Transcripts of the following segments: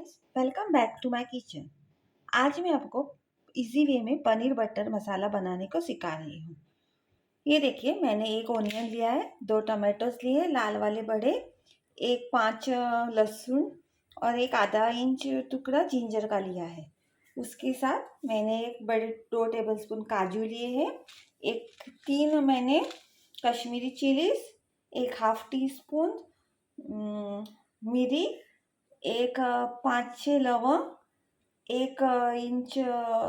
Welcome back to my kitchen. आज मैं आपको इजी वे में पनीर बटर मसाला बनाने को सिखा रही हूँ। ये देखिए, मैंने एक ओनियन लिया है, 2 टमाटोस लिए लाल वाले बड़े, एक 5 लहसुन और एक आधा इंच टुकड़ा जिंजर का लिया है। उसके साथ मैंने एक बड़े 2 टेबलस्पून काजू लिए हैं, एक 3 मैंने कश्मीरी चिलीज, एक हाफ टी स्पून मिरी, एक 5-6 लवंग, एक इंच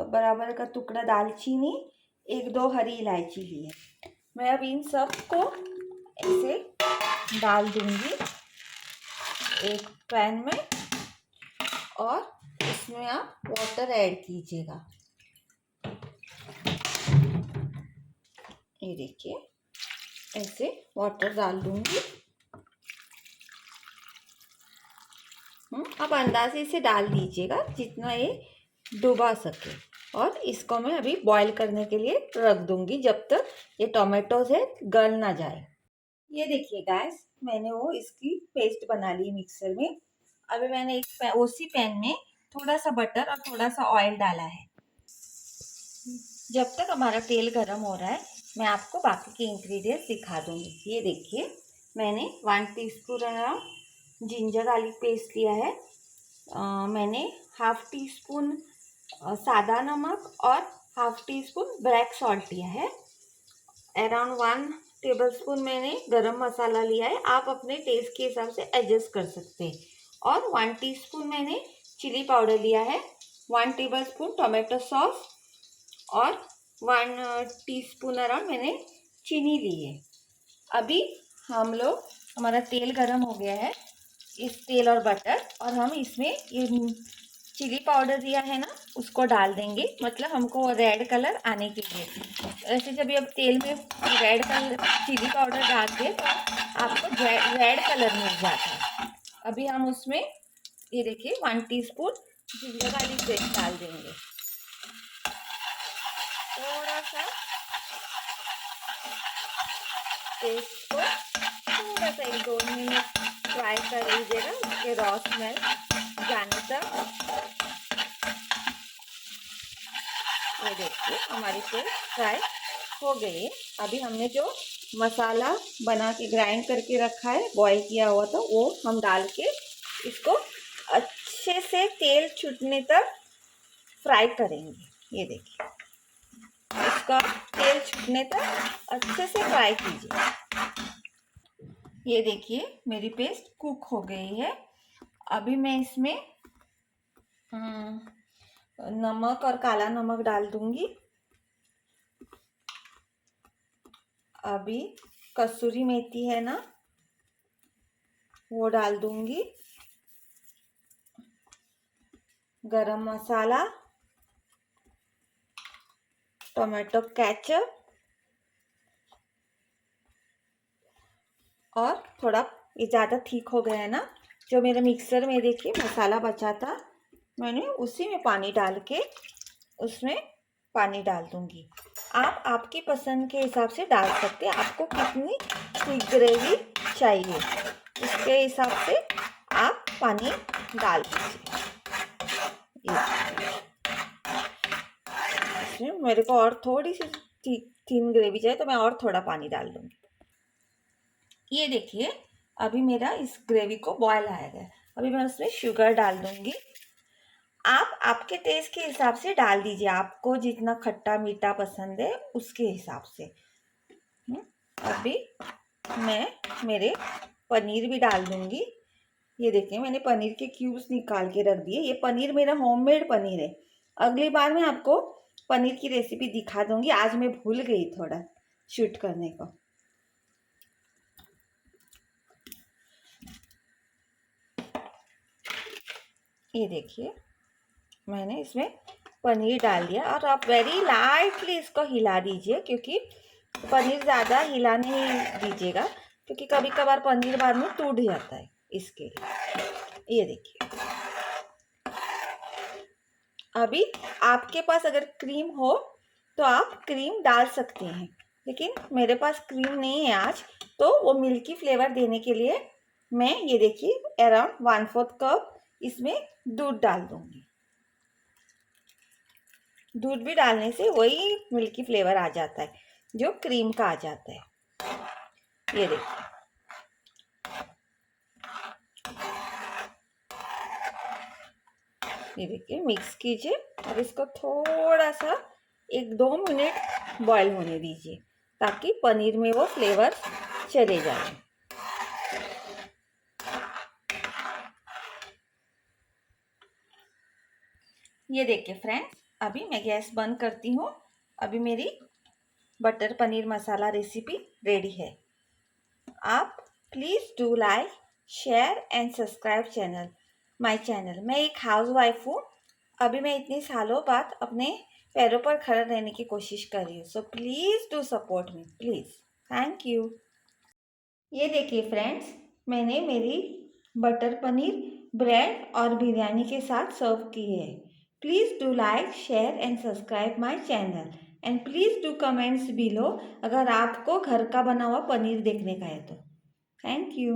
बराबर का टुकड़ा दालचीनी, एक 2 हरी इलायची ली है। मैं अब इन सब को ऐसे डाल दूंगी एक पैन में और इसमें आप वाटर ऐड कीजिएगा। ये देखिए, ऐसे वाटर डाल दूंगी। आप अंदाजे से डाल दीजिएगा जितना ये डुबा सके। और इसको मैं अभी बॉईल करने के लिए रख दूंगी जब तक ये टोमेटोज है गल ना जाए। ये देखिए गाइस, मैंने वो इसकी पेस्ट बना ली मिक्सर में। अभी मैंने उसी पैन में थोड़ा सा बटर और थोड़ा सा ऑयल डाला है। जब तक हमारा तेल गर्म हो रहा है, मैं आपको बाकी के इंग्रेडिएंट्स दिखा दूंगी। ये देखिए, मैंने 1 टीस्पून जिंजर गार्लिक पेस्ट लिया है। मैंने हाफ टी स्पून सादा नमक और half tea spoon black salt लिया है। अराउंड 1 टेबलस्पून मैंने गरम मसाला लिया है। आप अपने टेस्ट के हिसाब से एडजस्ट कर सकते हैं। और 1 टीस्पून मैंने चिली पाउडर लिया है, 1 टेबलस्पून टोमेटो सॉस और 1 टीस्पून अराउंड मैंने चीनी ली है। अभी हमारा तेल गरम हो गया है, इस तेल और बटर, और हम इसमें ये चिली पाउडर दिया है ना, उसको डाल देंगे। मतलब हमको रेड कलर आने के लिए। ऐसे जब ये अब तेल में रेड कलर चिली पाउडर डालते हैं तो आपको रेड कलर मिल जाता है। अभी हम उसमें ये देखिए 1 टीस्पून जिंजर गार्लिक पेस्ट डाल देंगे। थोड़ा सा पेस्ट को थोड़ा सा 1-2 मिनट फ्राई कर लीजिएगा, उसके रॉ स्मेल जाने तक। ये देखिए, हमारी पेस्ट फ्राई हो गई है। अभी हमने जो मसाला बना के ग्राइंड करके रखा है, बॉईल किया हुआ, तो वो हम डाल के इसको अच्छे से तेल छूटने तक फ्राई करेंगे। ये देखिए, इसका तेल छूटने तक अच्छे से फ्राई कीजिए। ये देखिए, मेरी पेस्ट कुक हो गई है। अभी मैं इसमें नमक और काला नमक डाल दूंगी। अभी कसूरी मेथी है ना, वो डाल दूंगी। गरम मसाला, टोमेटो केचप और थोड़ा, ये ज़्यादा ठीक हो गया है ना, जो मेरे मिक्सर में देखिए मसाला बचा था, मैंने उसी में पानी डाल के उसमें पानी डाल दूंगी। आप आपकी पसंद के हिसाब से डाल सकते हैं। आपको कितनी थिक ग्रेवी चाहिए, उसके हिसाब से आप पानी डाल दीजिए। इसमें मेरे को और थोड़ी सी थिन ग्रेवी चाहिए तो मैं और थोड़ा पानी डाल दूंगी। ये देखिए, अभी मेरा इस ग्रेवी को बॉयल आया गया। अभी मैं उसमें शुगर डाल दूंगी। आप आपके टेस्ट के हिसाब से डाल दीजिए, आपको जितना खट्टा मीठा पसंद है उसके हिसाब से। अभी मैं मेरे पनीर भी डाल दूंगी। ये देखिए, मैंने पनीर के क्यूब्स निकाल के रख दिए। ये पनीर मेरा होममेड पनीर है। अगली बार मैं आपको पनीर की रेसिपी दिखा दूंगी। आज मैं भूल गई थोड़ा शूट करने को। ये देखिए, मैंने इसमें पनीर डाल दिया और आप वेरी लाइटली इसको हिला दीजिए, क्योंकि पनीर ज़्यादा हिला नहीं दीजिएगा, क्योंकि कभी कभार पनीर बाद में टूट जाता है, इसके लिए। ये देखिए, अभी आपके पास अगर क्रीम हो तो आप क्रीम डाल सकते हैं, लेकिन मेरे पास क्रीम नहीं है आज, तो वो मिल्की फ्लेवर देने के लिए मैं ये देखिए अराउंड 1/4 कप इसमें दूध डाल दूंगी। दूध भी डालने से वही मिल्की फ्लेवर आ जाता है जो क्रीम का आ जाता है। ये देखिए, ये देखिए, मिक्स कीजिए और इसको थोड़ा सा 1-2 मिनट बॉईल होने दीजिए ताकि पनीर में वो फ्लेवर चले जाए। ये देखिए फ्रेंड्स, अभी मैं गैस बंद करती हूँ। अभी मेरी butter paneer masala recipe ready है। आप please do like, share and subscribe my channel. मैं एक हाउसवाइफ हूँ। अभी मैं इतनी सालों बाद अपने पैरों पर खड़ा रहने की कोशिश कर रही हूँ। So please do support me please. Thank you. ये देखिए फ्रेंड्स, मैंने मेरी बटर पनीर ब्रेड और बिरयानी के साथ सर्व की है। Please do like, share and subscribe my channel and please do comments below अगर आपको घर का बना हुआ पनीर देखने का है तो। Thank you.